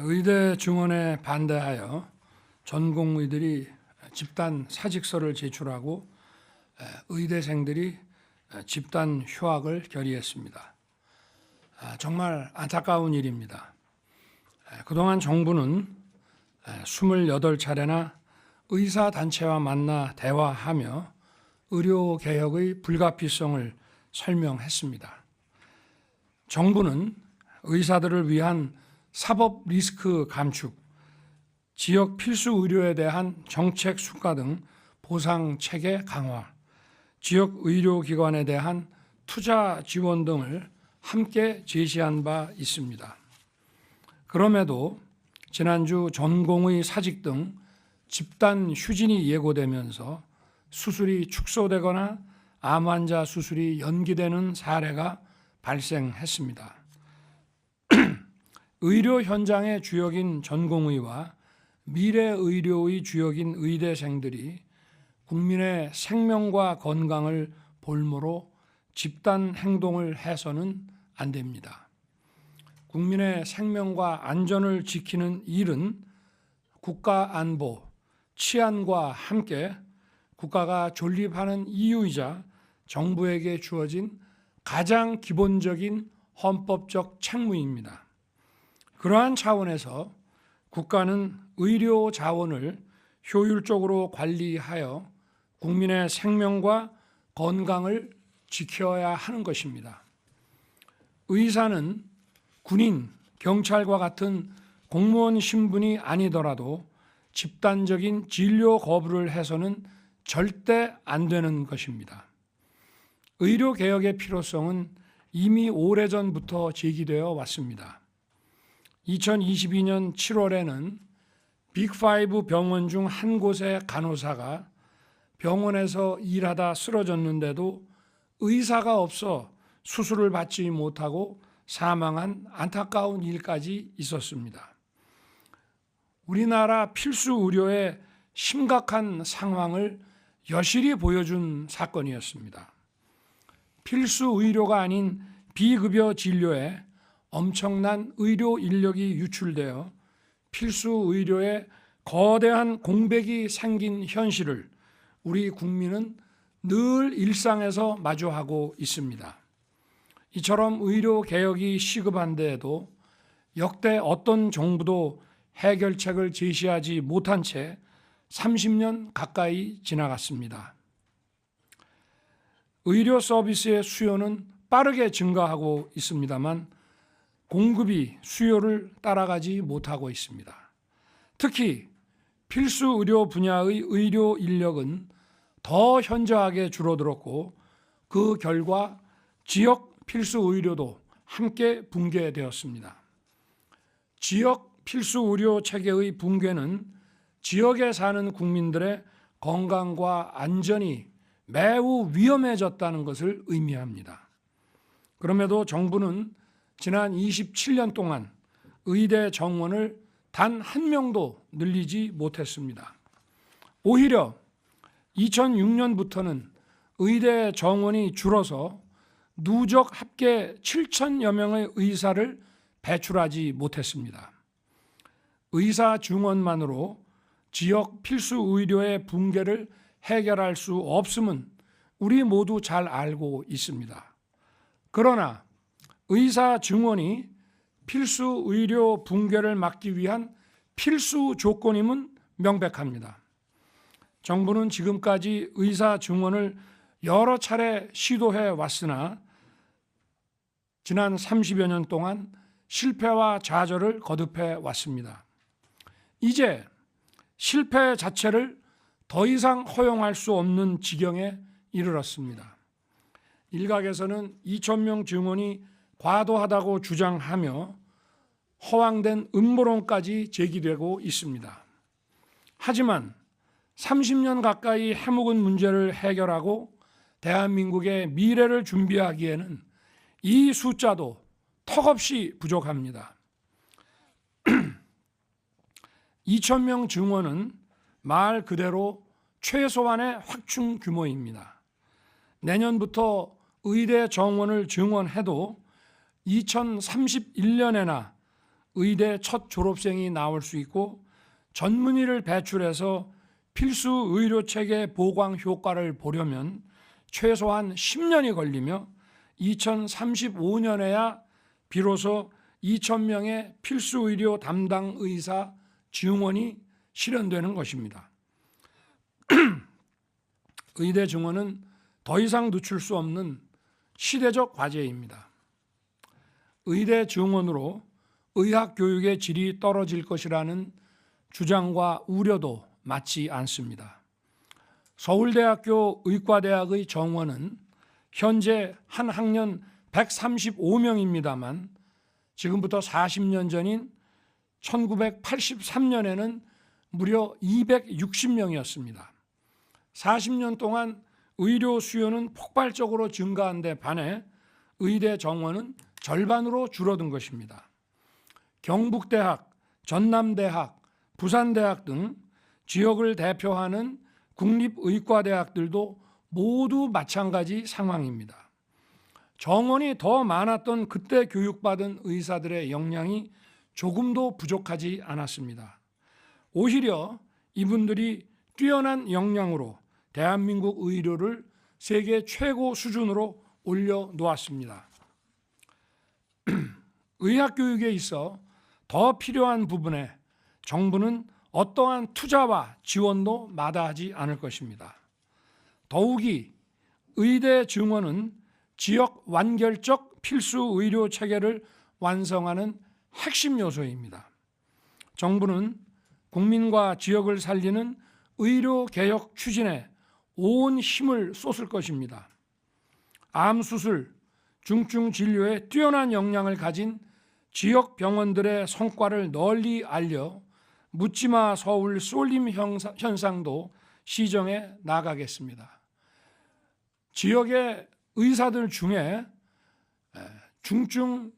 의대 증원에 반대하여 전공의들이 집단 사직서를 제출하고 의대생들이 집단 휴학을 결의했습니다. 정말 안타까운 일입니다. 그동안 정부는 28차례나 의사단체와 만나 대화하며 의료개혁의 불가피성을 설명했습니다. 정부는 의사들을 위한 사법 리스크 감축, 지역 필수 의료에 대한 정책 수가 등 보상 체계 강화, 지역 의료기관에 대한 투자 지원 등을 함께 제시한 바 있습니다. 그럼에도 지난주 전공의 사직 등 집단 휴진이 예고되면서 수술이 축소되거나 암 환자 수술이 연기되는 사례가 발생했습니다. 의료 현장의 주역인 전공의와 미래 의료의 주역인 의대생들이 국민의 생명과 건강을 볼모로 집단 행동을 해서는 안 됩니다. 국민의 생명과 안전을 지키는 일은 국가 안보, 치안과 함께 국가가 존립하는 이유이자 정부에게 주어진 가장 기본적인 헌법적 책무입니다. 그러한 차원에서 국가는 의료 자원을 효율적으로 관리하여 국민의 생명과 건강을 지켜야 하는 것입니다. 의사는 군인, 경찰과 같은 공무원 신분이 아니더라도 집단적인 진료 거부를 해서는 절대 안 되는 것입니다. 의료개혁의 필요성은 이미 오래전부터 제기되어 왔습니다. 2022년 7월에는 빅5 병원 중 한 곳의 간호사가 병원에서 일하다 쓰러졌는데도 의사가 없어 수술을 받지 못하고 사망한 안타까운 일까지 있었습니다. 우리나라 필수 의료의 심각한 상황을 여실히 보여준 사건이었습니다. 필수 의료가 아닌 비급여 진료에 엄청난 의료 인력이 유출되어 필수 의료에 거대한 공백이 생긴 현실을 우리 국민은 늘 일상에서 마주하고 있습니다. 이처럼 의료 개혁이 시급한 데에도 역대 어떤 정부도 해결책을 제시하지 못한 채 30년 가까이 지나갔습니다. 의료 서비스의 수요는 빠르게 증가하고 있습니다만 공급이 수요를 따라가지 못하고 있습니다. 특히 필수 의료 분야의 의료 인력은 더 현저하게 줄어들었고 그 결과 지역 필수 의료도 함께 붕괴되었습니다. 지역 필수 의료 체계의 붕괴는 지역에 사는 국민들의 건강과 안전이 매우 위험해졌다는 것을 의미합니다. 그럼에도 정부는 지난 27년 동안 의대 정원을 단 한 명도 늘리지 못했습니다. 오히려 2006년부터는 의대 정원이 줄어서 누적 합계 7천여 명의 의사를 배출하지 못했습니다. 의사 증원만으로 지역 필수 의료의 붕괴를 해결할 수 없음은 우리 모두 잘 알고 있습니다. 그러나 의사 증원이 필수 의료 붕괴를 막기 위한 필수 조건임은 명백합니다. 정부는 지금까지 의사 증원을 여러 차례 시도해 왔으나 지난 30여 년 동안 실패와 좌절을 거듭해 왔습니다. 이제 실패 자체를 더 이상 허용할 수 없는 지경에 이르렀습니다. 일각에서는 2,000명 증원이 과도하다고 주장하며 허황된 음모론까지 제기되고 있습니다. 하지만 30년 가까이 해묵은 문제를 해결하고 대한민국의 미래를 준비하기에는 이 숫자도 턱없이 부족합니다. 2,000명 증원은 말 그대로 최소한의 확충 규모입니다. 내년부터 의대 정원을 증원해도 2031년에나 의대 첫 졸업생이 나올 수 있고 전문의를 배출해서 필수 의료체계 보강 효과를 보려면 최소한 10년이 걸리며 2035년에야 비로소 2,000명의 필수 의료 담당 의사 증원이 실현되는 것입니다. 의대 증원은 더 이상 늦출 수 없는 시대적 과제입니다. 의대 증원으로 의학 교육의 질이 떨어질 것이라는 주장과 우려도 맞지 않습니다. 서울대학교 의과대학의 정원은 현재 한 학년 135명입니다만 지금부터 40년 전인 1983년에는 무려 260명이었습니다. 40년 동안 의료 수요는 폭발적으로 증가한 데 반해 의대 정원은 절반으로 줄어든 것입니다. 경북대학, 전남대학, 부산대학 등 지역을 대표하는 국립의과대학들도 모두 마찬가지 상황입니다. 정원이 더 많았던 그때 교육받은 의사들의 역량이 조금도 부족하지 않았습니다. 오히려 이분들이 뛰어난 역량으로 대한민국 의료를 세계 최고 수준으로 올려놓았습니다. 의학교육에 있어 더 필요한 부분에 정부는 어떠한 투자와 지원도 마다하지 않을 것입니다. 더욱이 의대 증원은 지역 완결적 필수 의료 체계를 완성하는 핵심 요소입니다. 정부는 국민과 지역을 살리는 의료 개혁 추진에 온 힘을 쏟을 것입니다. 암 수술, 중증 진료에 뛰어난 역량을 가진 지역 병원들의 성과를 널리 알려 묻지마 서울 쏠림 현상도 시정해 나가겠습니다. 지역의 의사들 중에 중증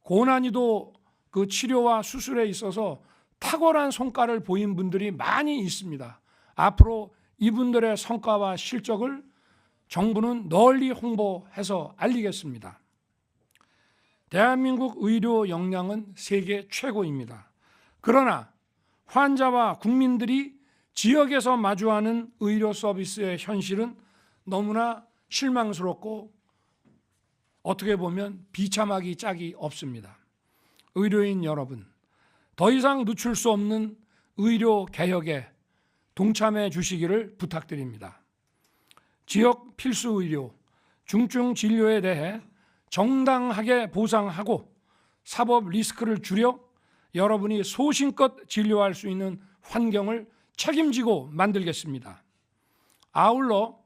고난이도 그 치료와 수술에 있어서 탁월한 성과를 보인 분들이 많이 있습니다. 앞으로 이분들의 성과와 실적을 정부는 널리 홍보해서 알리겠습니다. 대한민국 의료 역량은 세계 최고입니다. 그러나 환자와 국민들이 지역에서 마주하는 의료 서비스의 현실은 너무나 실망스럽고 어떻게 보면 비참하기 짝이 없습니다. 의료인 여러분, 더 이상 늦출 수 없는 의료 개혁에 동참해 주시기를 부탁드립니다. 지역 필수 의료, 중증 진료에 대해 정당하게 보상하고 사법 리스크를 줄여 여러분이 소신껏 진료할 수 있는 환경을 책임지고 만들겠습니다. 아울러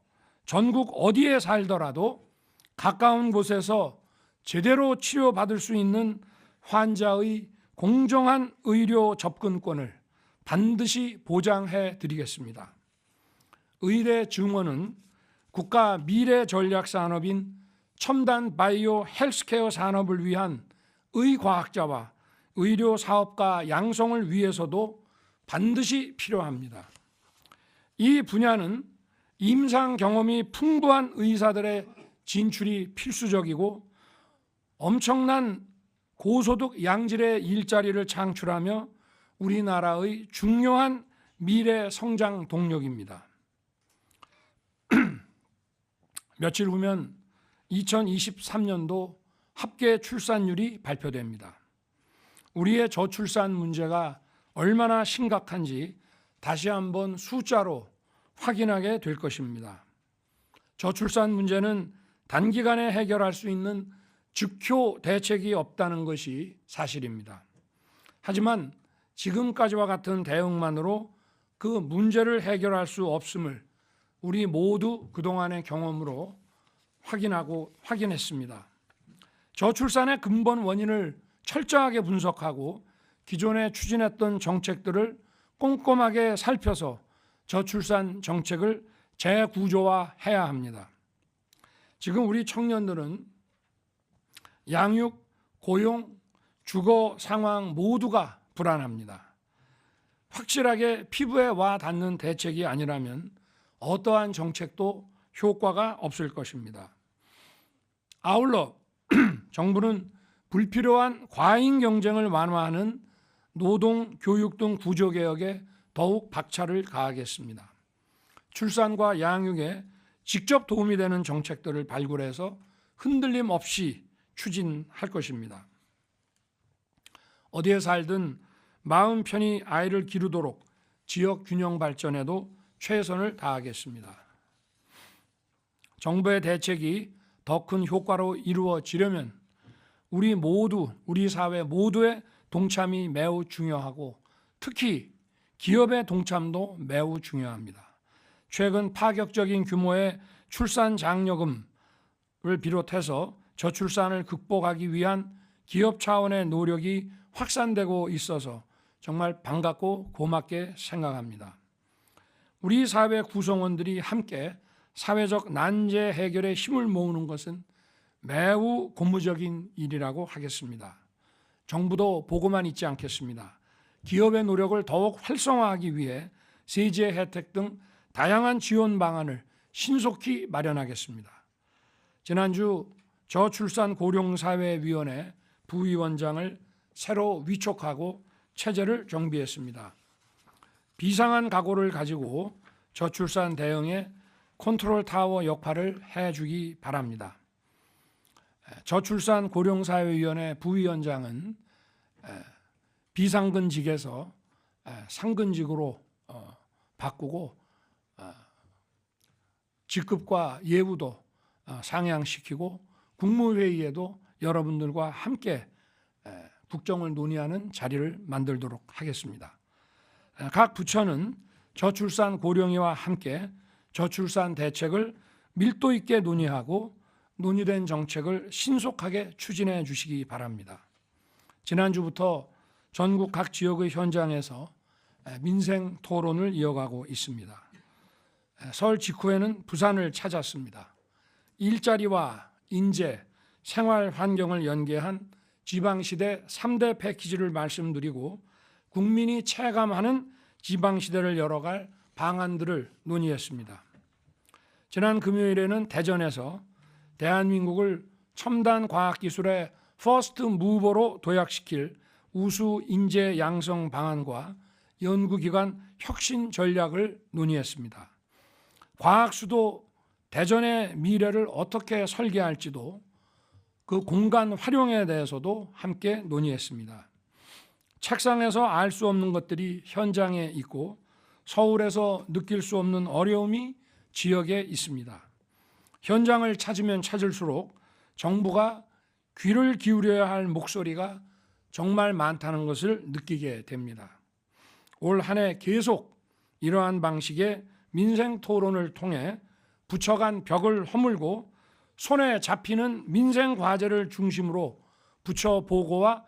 전국 어디에 살더라도 가까운 곳에서 제대로 치료받을 수 있는 환자의 공정한 의료 접근권을 반드시 보장해 드리겠습니다. 의대 증원은 국가 미래 전략 산업인 첨단 바이오 헬스케어 산업을 위한 의과학자와 의료 사업가 양성을 위해서도 반드시 필요합니다. 이 분야는 임상 경험이 풍부한 의사들의 진출이 필수적이고 엄청난 고소득 양질의 일자리를 창출하며 우리나라의 중요한 미래 성장 동력입니다. 며칠 후면 2023년도 합계 출산율이 발표됩니다. 우리의 저출산 문제가 얼마나 심각한지 다시 한번 숫자로 확인하게 될 것입니다. 저출산 문제는 단기간에 해결할 수 있는 즉효 대책이 없다는 것이 사실입니다. 하지만 지금까지와 같은 대응만으로 그 문제를 해결할 수 없음을 우리 모두 그동안의 경험으로 확인했습니다. 저출산의 근본 원인을 철저하게 분석하고 기존에 추진했던 정책들을 꼼꼼하게 살펴서 저출산 정책을 재구조화해야 합니다. 지금 우리 청년들은 양육, 고용, 주거 상황 모두가 불안합니다. 확실하게 피부에 와 닿는 대책이 아니라면 어떠한 정책도 효과가 없을 것입니다. 아울러 정부는 불필요한 과잉 경쟁을 완화하는 노동, 교육 등 구조개혁에 더욱 박차를 가하겠습니다. 출산과 양육에 직접 도움이 되는 정책들을 발굴해서 흔들림 없이 추진할 것입니다. 어디에 살든 마음 편히 아이를 기르도록 지역 균형 발전에도 최선을 다하겠습니다. 정부의 대책이 더 큰 효과로 이루어지려면 우리 사회 모두의 동참이 매우 중요하고 특히 기업의 동참도 매우 중요합니다. 최근 파격적인 규모의 출산 장려금을 비롯해서 저출산을 극복하기 위한 기업 차원의 노력이 확산되고 있어서 정말 반갑고 고맙게 생각합니다. 우리 사회 구성원들이 함께 사회적 난제 해결에 힘을 모으는 것은 매우 고무적인 일이라고 하겠습니다. 정부도 보고만 있지 않겠습니다. 기업의 노력을 더욱 활성화하기 위해 세제 혜택 등 다양한 지원 방안을 신속히 마련하겠습니다. 지난주 저출산 고령사회위원회 부위원장을 새로 위촉하고 체제를 정비했습니다. 비상한 각오를 가지고 저출산 대응에 컨트롤 타워 역할을 해주기 바랍니다. 저출산 고령사회위원회 부위원장은 비상근직에서 상근직으로 바꾸고 직급과 예우도 상향시키고 국무회의에도 여러분들과 함께 국정을 논의하는 자리를 만들도록 하겠습니다. 각 부처는 저출산 고령의와 함께 저출산 대책을 밀도 있게 논의하고 논의된 정책을 신속하게 추진해 주시기 바랍니다. 지난주부터 전국 각 지역의 현장에서 민생 토론을 이어가고 있습니다. 설 직후에는 부산을 찾았습니다. 일자리와 인재, 생활 환경을 연계한 지방시대 3대 패키지를 말씀드리고 국민이 체감하는 지방시대를 열어갈 방안들을 논의했습니다. 지난 금요일에는 대전에서 대한민국을 첨단 과학기술의 퍼스트 무버로 도약시킬 우수 인재 양성 방안과 연구기관 혁신 전략을 논의했습니다. 과학수도 대전의 미래를 어떻게 설계할지도 그 공간 활용에 대해서도 함께 논의했습니다. 책상에서 알 수 없는 것들이 현장에 있고 서울에서 느낄 수 없는 어려움이 지역에 있습니다. 현장을 찾으면 찾을수록 정부가 귀를 기울여야 할 목소리가 정말 많다는 것을 느끼게 됩니다. 올 한 해 계속 이러한 방식의 민생 토론을 통해 부처 간 벽을 허물고 손에 잡히는 민생 과제를 중심으로 부처 보고와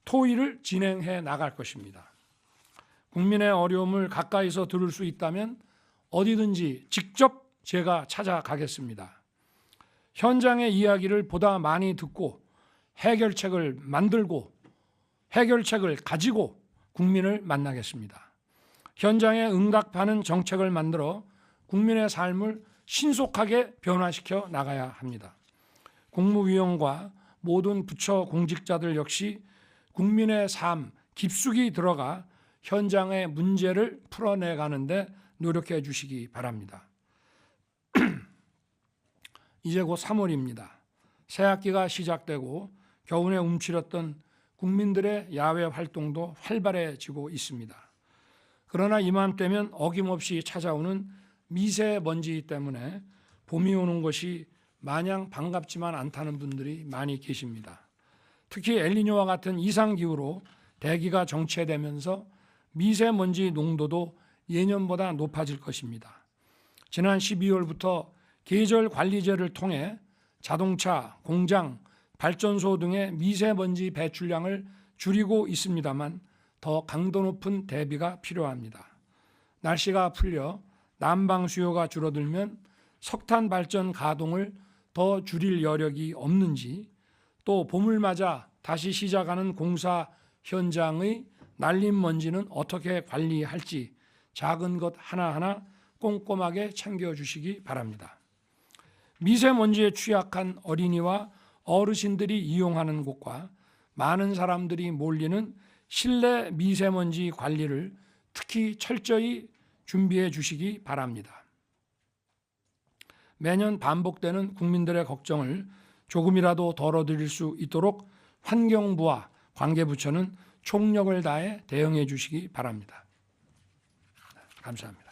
토의를 진행해 나갈 것입니다. 국민의 어려움을 가까이서 들을 수 있다면 어디든지 직접 제가 찾아가겠습니다. 현장의 이야기를 보다 많이 듣고 해결책을 만들고 해결책을 가지고 국민을 만나겠습니다. 현장에 응답하는 정책을 만들어 국민의 삶을 신속하게 변화시켜 나가야 합니다. 국무위원과 모든 부처 공직자들 역시 국민의 삶 깊숙이 들어가 현장의 문제를 풀어내가는 데 노력해 주시기 바랍니다. 이제 곧 3월입니다. 새학기가 시작되고 겨우내 움츠렸던 국민들의 야외 활동도 활발해지고 있습니다. 그러나 이맘때면 어김없이 찾아오는 미세먼지 때문에 봄이 오는 것이 마냥 반갑지만 않다는 분들이 많이 계십니다. 특히 엘니뇨와 같은 이상기후로 대기가 정체되면서 미세먼지 농도도 예년보다 높아질 것입니다. 지난 12월부터 계절관리제를 통해 자동차, 공장, 발전소 등의 미세먼지 배출량을 줄이고 있습니다만 더 강도 높은 대비가 필요합니다. 날씨가 풀려 난방 수요가 줄어들면 석탄 발전 가동을 더 줄일 여력이 없는지, 또 봄을 맞아 다시 시작하는 공사 현장의 날림 먼지는 어떻게 관리할지 작은 것 하나하나 꼼꼼하게 챙겨주시기 바랍니다. 미세먼지에 취약한 어린이와 어르신들이 이용하는 곳과 많은 사람들이 몰리는 실내 미세먼지 관리를 특히 철저히 준비해 주시기 바랍니다. 매년 반복되는 국민들의 걱정을 조금이라도 덜어드릴 수 있도록 환경부와 관계부처는 총력을 다해 대응해 주시기 바랍니다. 감사합니다.